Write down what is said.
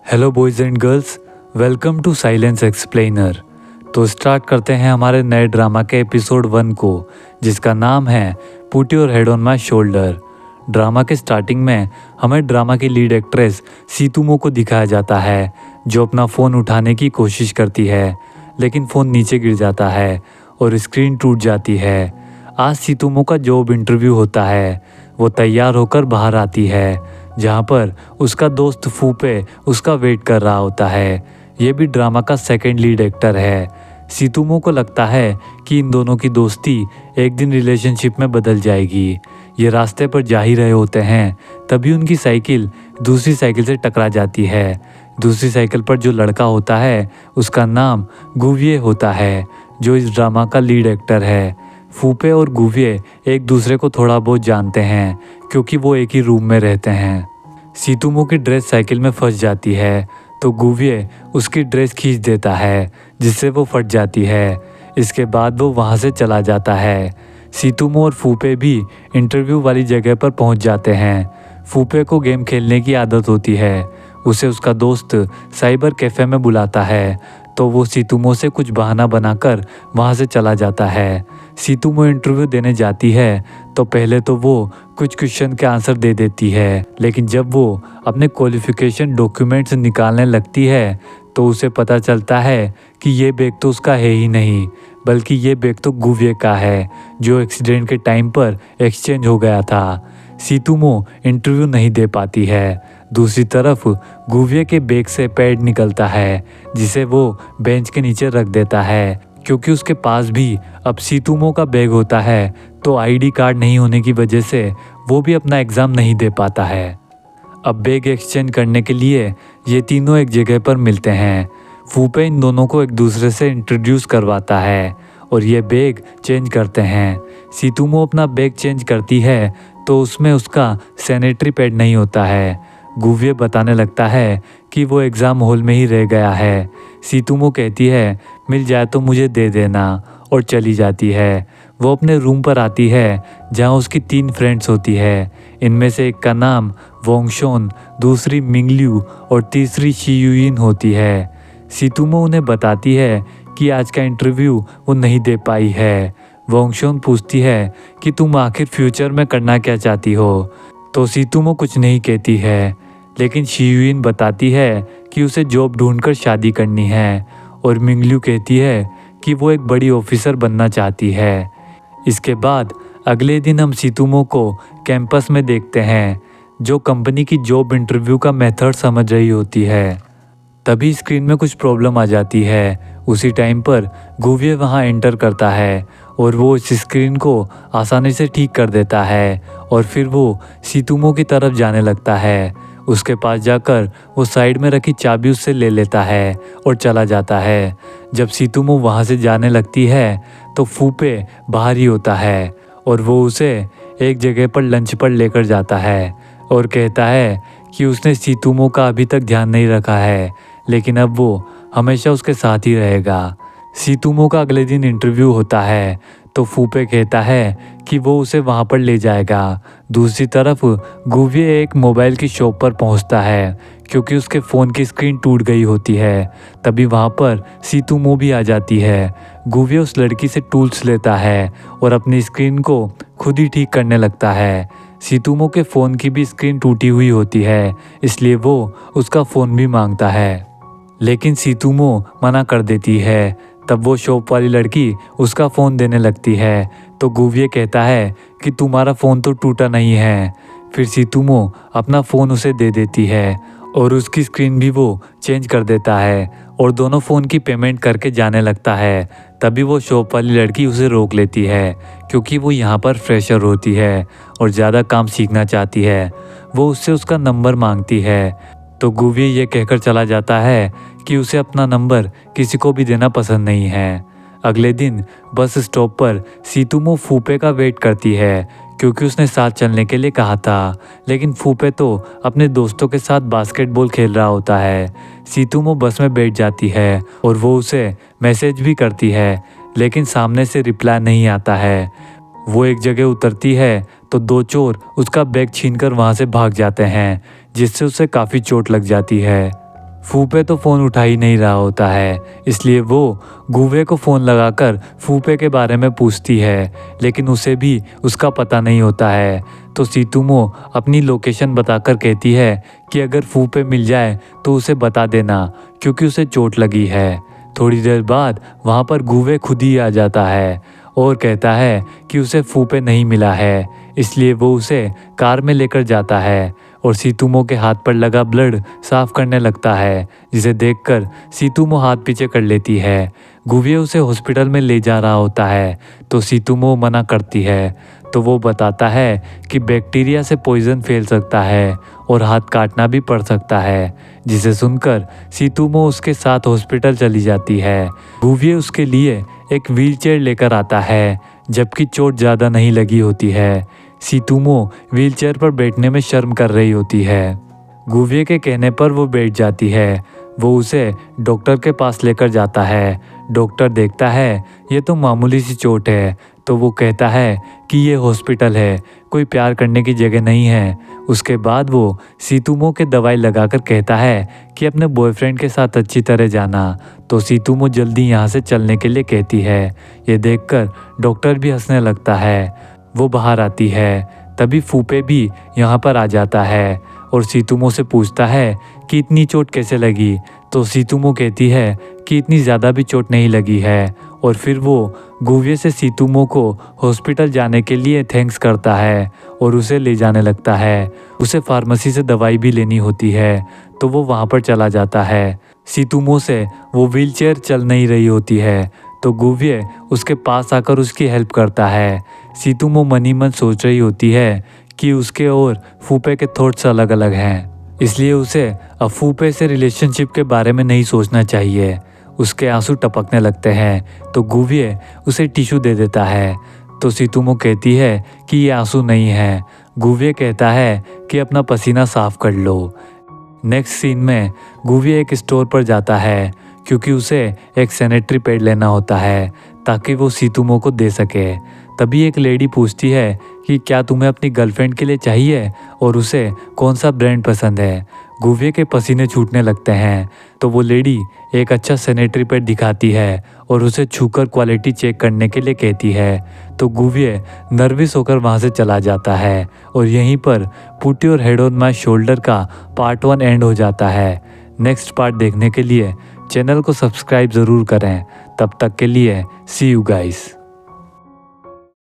Hello boys and girls, welcome to silence explainer. तो start करते हैं हमारे नए ड्रामा के एपिसोड 1 को, जिसका नाम है put your head on my shoulder. Drama के स्टार्टिंग में हमें ड्रामा की लीड एक्ट्रेस सीतुमो को दिखाया जाता है, जो अपना फ़ोन उठाने की कोशिश करती है, लेकिन फ़ोन नीचे गिर जाता है और स्क्रीन टूट जाती है। आज सीतुमो का जॉब इंटरव्यू होता है। वो तैयार होकर बाहर आती है, जहाँ पर उसका दोस्त फूपे उसका वेट कर रहा होता है। ये भी ड्रामा का सेकंड लीड एक्टर है। सीतुमो को लगता है कि इन दोनों की दोस्ती एक दिन रिलेशनशिप में बदल जाएगी। ये रास्ते पर जा ही रहे होते हैं, तभी उनकी साइकिल दूसरी साइकिल से टकरा जाती है। दूसरी साइकिल पर जो लड़का होता है उसका नाम गुविये होता है, जो इस ड्रामा का लीड एक्टर है। फूपे और गुविये एक दूसरे को थोड़ा बहुत जानते हैं, क्योंकि वो एक ही रूम में रहते हैं। सीतुमो की ड्रेस साइकिल में फंस जाती है, तो गुविये उसकी ड्रेस खींच देता है, जिससे वो फट जाती है। इसके बाद वो वहाँ से चला जाता है। सीतुमो और फूपे भी इंटरव्यू वाली जगह पर पहुँच जाते हैं। फूपे को गेम खेलने की आदत होती है। उसे उसका दोस्त साइबर कैफ़े में बुलाता है, तो वो सीतुमो से कुछ बहाना बनाकर वहाँ से चला जाता है। सीतुमो इंटरव्यू देने जाती है, तो पहले तो वो कुछ क्वेश्चन के आंसर दे देती है, लेकिन जब वो अपने क्वालिफ़िकेशन डॉक्यूमेंट्स निकालने लगती है, तो उसे पता चलता है कि ये बैग तो उसका है ही नहीं, बल्कि ये बैग तो गुविये का है, जो एक्सीडेंट के टाइम पर एक्सचेंज हो गया था। सीतुमो इंटरव्यू नहीं दे पाती है। दूसरी तरफ गुविये के बैग से पैड निकलता है, जिसे वो बेंच के नीचे रख देता है। क्योंकि उसके पास भी अब सीतुमो का बैग होता है, तो आईडी कार्ड नहीं होने की वजह से वो भी अपना एग्ज़ाम नहीं दे पाता है। अब बैग एक्सचेंज करने के लिए ये तीनों एक जगह पर मिलते हैं। फूपे इन दोनों को एक दूसरे से इंट्रोड्यूस करवाता है और ये बैग चेंज करते हैं। सीतुमो अपना बैग चेंज करती है, तो उसमें उसका सैनिटरी पैड नहीं होता है। गुविये बताने लगता है कि वो एग्ज़ाम हॉल में ही रह गया है। सीतुमो कहती है मिल जाए तो मुझे दे देना, और चली जाती है। वो अपने रूम पर आती है, जहाँ उसकी 3 फ्रेंड्स होती है। इनमें से एक का नाम वोंगशोन, दूसरी मिंगल्यू और तीसरी शियुइन होती है। सीतुमो उन्हें बताती है कि आज का इंटरव्यू वो नहीं दे पाई है। वोंगशोन पूछती है कि तुम आखिर फ्यूचर में करना क्या चाहती हो, तो सीतुमो कुछ नहीं कहती है, लेकिन शियुइन बताती है कि उसे जॉब ढूंढकर शादी करनी है, और मिंगल्यू कहती है कि वो एक बड़ी ऑफिसर बनना चाहती है। इसके बाद अगले दिन हम सीतुमो को कैंपस में देखते हैं, जो कंपनी की जॉब इंटरव्यू का मेथड समझ रही होती है। तभी स्क्रीन में कुछ प्रॉब्लम आ जाती है। उसी टाइम पर गुविये वहाँ एंटर करता है, और वो इस स्क्रीन को आसानी से ठीक कर देता है, और फिर वो सीतुमो की तरफ जाने लगता है। उसके पास जाकर वो साइड में रखी चाबी उससे ले लेता है और चला जाता है। जब सीतुमो वहाँ से जाने लगती है, तो फूपे बाहर ही होता है, और वो उसे एक जगह पर लंच पर लेकर जाता है और कहता है कि उसने सीतुमो का अभी तक ध्यान नहीं रखा है, लेकिन अब वो हमेशा उसके साथ ही रहेगा। सीतुमो का अगले दिन इंटरव्यू होता है, तो फूपे कहता है कि वो उसे वहाँ पर ले जाएगा। दूसरी तरफ गुविये एक मोबाइल की शॉप पर पहुँचता है, क्योंकि उसके फ़ोन की स्क्रीन टूट गई होती है। तभी वहाँ पर सीतुमो भी आ जाती है। गुविये उस लड़की से टूल्स लेता है और अपनी स्क्रीन को खुद ही ठीक करने लगता है। सीतुमो के फ़ोन की भी स्क्रीन टूटी हुई होती है, इसलिए वो उसका फ़ोन भी मांगता है, लेकिन सीतुमो मना कर देती है। तब वो शॉप वाली लड़की उसका फ़ोन देने लगती है, तो गुविये कहता है कि तुम्हारा फ़ोन तो टूटा नहीं है। फिर सीतुमो अपना फ़ोन उसे दे देती है, और उसकी स्क्रीन भी वो चेंज कर देता है, और दोनों फ़ोन की पेमेंट करके जाने लगता है। तभी वो शॉप वाली लड़की उसे रोक लेती है, क्योंकि वो यहाँ पर फ्रेशर होती है और ज़्यादा काम सीखना चाहती है। वो उससे उसका नंबर मांगती है, तो गुविये ये कहकर चला जाता है कि उसे अपना नंबर किसी को भी देना पसंद नहीं है। अगले दिन बस स्टॉप पर सीतुमो फूपे का वेट करती है, क्योंकि उसने साथ चलने के लिए कहा था, लेकिन फूपे तो अपने दोस्तों के साथ बास्केटबॉल खेल रहा होता है। सीतुमो बस में बैठ जाती है, और वो उसे मैसेज भी करती है, लेकिन सामने से रिप्लाई नहीं आता है। वो एक जगह उतरती है, तो 2 चोर उसका बैग छीनकर वहाँ से भाग जाते हैं, जिससे उसे काफ़ी चोट लग जाती है। फूफे तो फ़ोन उठा ही नहीं रहा होता है, इसलिए वो गुवे को फ़ोन लगाकर फूफे के बारे में पूछती है, लेकिन उसे भी उसका पता नहीं होता है। तो सीतुमो अपनी लोकेशन बताकर कहती है कि अगर फूफे मिल जाए तो उसे बता देना, क्योंकि उसे चोट लगी है। थोड़ी देर बाद वहाँ पर गुवे खुद ही आ जाता है और कहता है कि उसे फूफे नहीं मिला है, इसलिए वो उसे कार में लेकर जाता है और सीतुमो के हाथ पर लगा ब्लड साफ करने लगता है, जिसे देखकर सीतुमो हाथ पीछे कर लेती है। गुवे उसे हॉस्पिटल में ले जा रहा होता है तो सीतुमो मना करती है, तो वो बताता है कि बैक्टीरिया से पॉइजन फैल सकता है और हाथ काटना भी पड़ सकता है, जिसे सुनकर सीतुमो उसके साथ हॉस्पिटल चली जाती है। गुवे उसके लिए एक व्हीलचेयर लेकर आता है, जबकि चोट ज़्यादा नहीं लगी होती है। सीतुमो व्हीलचेयर पर बैठने में शर्म कर रही होती है। गुवे के कहने पर वो बैठ जाती है। वो उसे डॉक्टर के पास लेकर जाता है। डॉक्टर देखता है ये तो मामूली सी चोट है, तो वो कहता है कि ये हॉस्पिटल है, कोई प्यार करने की जगह नहीं है। उसके बाद वो सीतुमो के दवाई लगाकर कहता है कि अपने बॉयफ्रेंड के साथ अच्छी तरह जाना। तो सीतुमो जल्दी यहाँ से चलने के लिए कहती है। ये देखकर डॉक्टर भी हंसने लगता है। वो बाहर आती है, तभी फूफे भी यहाँ पर आ जाता है और सीतुमो से पूछता है कि इतनी चोट कैसे लगी। तो सीतुमो कहती है कि इतनी ज़्यादा भी चोट नहीं लगी है, और फिर वो गुवे से सीतुमो को हॉस्पिटल जाने के लिए थैंक्स करता है और उसे ले जाने लगता है। उसे फार्मेसी से दवाई भी लेनी होती है, तो वो वहाँ पर चला जाता है। सीतुमो से वो व्हीलचेयर चल नहीं रही होती है, तो गुवे उसके पास आकर उसकी हेल्प करता है। सीतुमो मनी मन सोच रही होती है कि उसके और फूफे के थॉट्स अलग अलग हैं, इसलिए उसे अब फूफे से रिलेशनशिप के बारे में नहीं सोचना चाहिए। उसके आंसू टपकने लगते हैं, तो गुवे उसे टिश्यू दे देता है। तो सीतुमो कहती है कि ये आंसू नहीं है। गुवे कहता है कि अपना पसीना साफ कर लो। नेक्स्ट सीन में गुवे एक स्टोर पर जाता है, क्योंकि उसे एक सैनिटरी पैड लेना होता है ताकि वो सीतुमो को दे सके। तभी एक लेडी पूछती है कि क्या तुम्हें अपनी गर्लफ्रेंड के लिए चाहिए और उसे कौन सा ब्रांड पसंद है। गुवे के पसीने छूटने लगते हैं, तो वो लेडी एक अच्छा सैनिटरी पैड दिखाती है और उसे छूकर क्वालिटी चेक करने के लिए कहती है। तो गुवे नर्वस होकर वहाँ से चला जाता है और यहीं पर put your head on my shoulder का पार्ट 1 एंड हो जाता है। नेक्स्ट पार्ट देखने के लिए चैनल को सब्सक्राइब ज़रूर करें। तब तक के लिए सी यू गाइस।